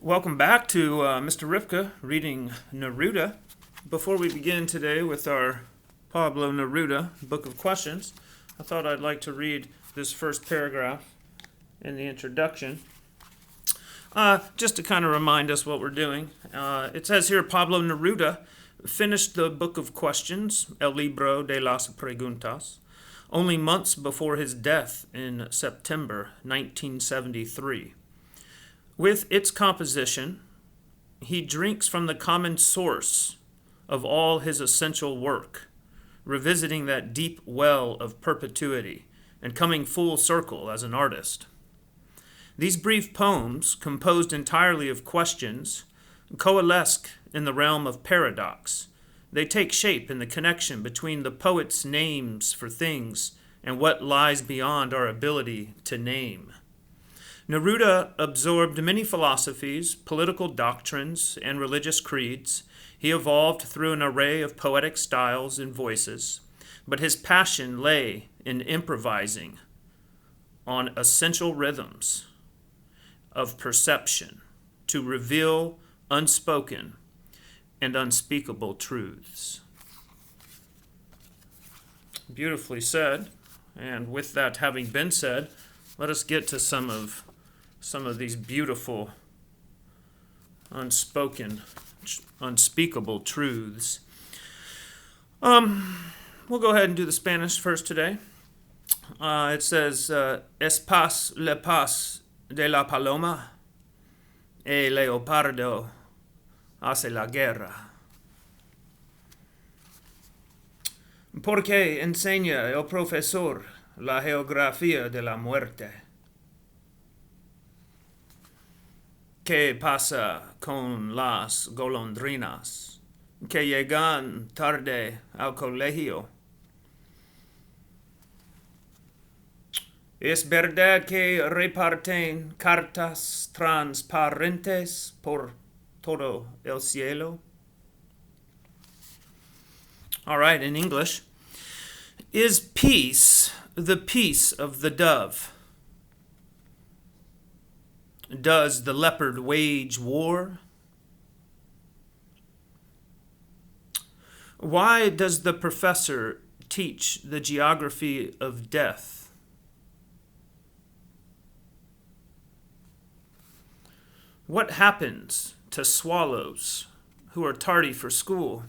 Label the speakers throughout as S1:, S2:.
S1: Welcome back to Mr. Ripka reading Neruda. Before we begin today with our Pablo Neruda Book of Questions, I thought I'd like to read this first paragraph in the introduction, just to kind of remind us what we're doing. It says here, Pablo Neruda finished the Book of Questions, El Libro de las Preguntas, only months before his death in September 1973. With its composition, he drinks from the common source of all his essential work, revisiting that deep well of perpetuity and coming full circle as an artist. These brief poems, composed entirely of questions, coalesce in the realm of paradox. They take shape in the connection between the poet's names for things and what lies beyond our ability to name. Neruda absorbed many philosophies, political doctrines, and religious creeds. He evolved through an array of poetic styles and voices, but his passion lay in improvising on essential rhythms of perception to reveal unspoken and unspeakable truths. Beautifully said. And with that having been said, let us get to some of these beautiful, unspoken, unspeakable truths. We'll go ahead and do the Spanish first today. It says, Es paz la paz de la paloma, e leopardo hace la guerra. Porque enseña el profesor la geografía de la muerte. ¿Qué pasa con las golondrinas que llegan tarde al colegio? ¿Es verdad que reparten cartas transparentes por todo el cielo? All right, in English. Is peace the peace of the dove? Does the leopard wage war? Why does the professor teach the geography of death? What happens to swallows who are tardy for school?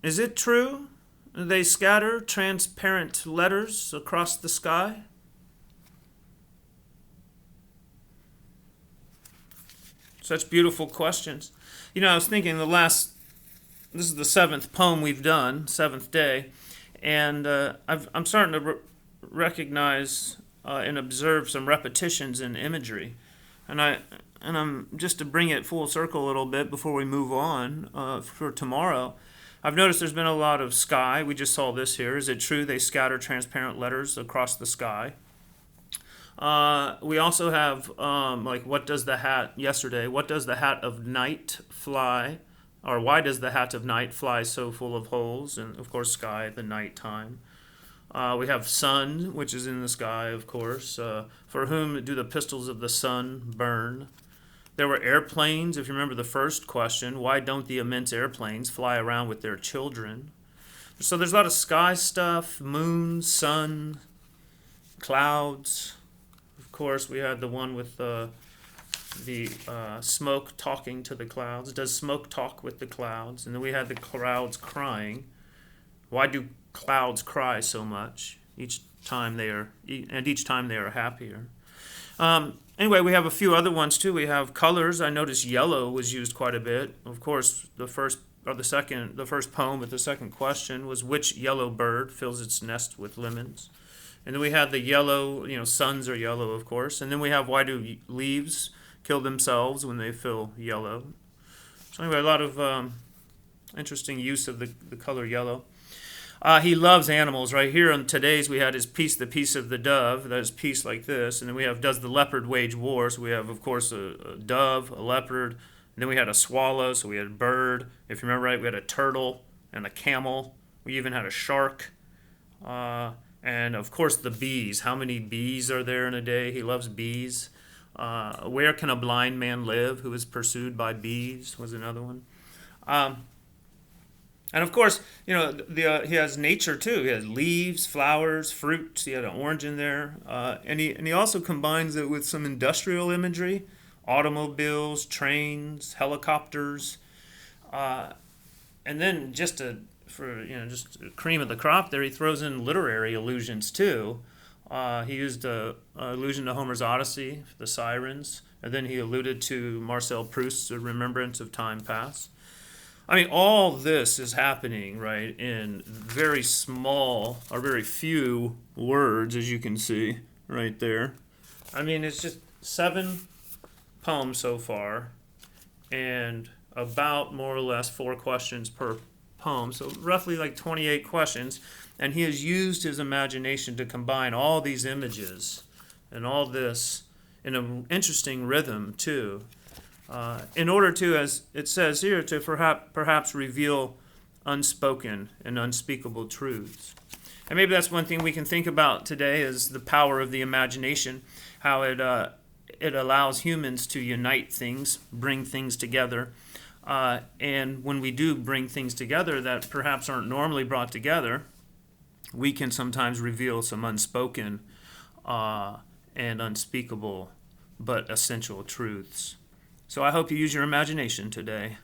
S1: Is it true they scatter transparent letters across the sky? Such beautiful questions. You know, I was thinking this is the seventh poem we've done, seventh day, and I'm starting to recognize and observe some repetitions in imagery. And I'm just to bring it full circle a little bit before we move on for tomorrow. I've noticed there's been a lot of sky. We just saw this here. Is it true they scatter transparent letters across the sky? We also have, what does the hat of night fly? Or why does the hat of night fly so full of holes? And, of course, sky, the nighttime. We have sun, which is in the sky, of course. For whom do the pistols of the sun burn? There were airplanes, if you remember the first question. Why don't the immense airplanes fly around with their children? So there's a lot of sky stuff, moon, sun, clouds. Of course, we had the one with the smoke talking to the clouds. Does smoke talk with the clouds? And then we had the clouds crying. Why do clouds cry so much? Each time they are happier. Anyway, we have a few other ones too. We have colors. I noticed yellow was used quite a bit. Of course, the first poem with the second question was which yellow bird fills its nest with lemons? And then we had the yellow, suns are yellow, of course. And then we have why do leaves kill themselves when they feel yellow? So anyway, a lot of interesting use of the color yellow. He loves animals. Right here on today's, we had his peace, the peace of the dove. That is peace like this. And then we have, does the leopard wage war? So we have, of course, a dove, a leopard. And then we had a swallow, so we had a bird. If you remember right, we had a turtle and a camel. We even had a shark. And of course, the bees. How many bees are there in a day? He loves bees. Where can a blind man live who is pursued by bees? Was another one. Um, and of course, he has nature too. He has leaves, flowers, fruits. He had an orange in there, and he also combines it with some industrial imagery, automobiles, trains, helicopters, and then just cream of the crop there, he throws in literary allusions too. He used a allusion to Homer's Odyssey, the sirens, and then he alluded to Marcel Proust's A Remembrance of Time Past. I mean, all this is happening, right, in very small or very few words, as you can see right there. I mean, it's just 7 poems so far, and about more or less 4 questions per poem, so roughly like 28 questions, and he has used his imagination to combine all these images and all this in an interesting rhythm too, in order to, as it says here, to perhaps reveal unspoken and unspeakable truths. And maybe that's one thing we can think about today is the power of the imagination, how it allows humans to unite things, bring things together. And when we do bring things together that perhaps aren't normally brought together, we can sometimes reveal some unspoken and unspeakable but essential truths. So I hope you use your imagination today.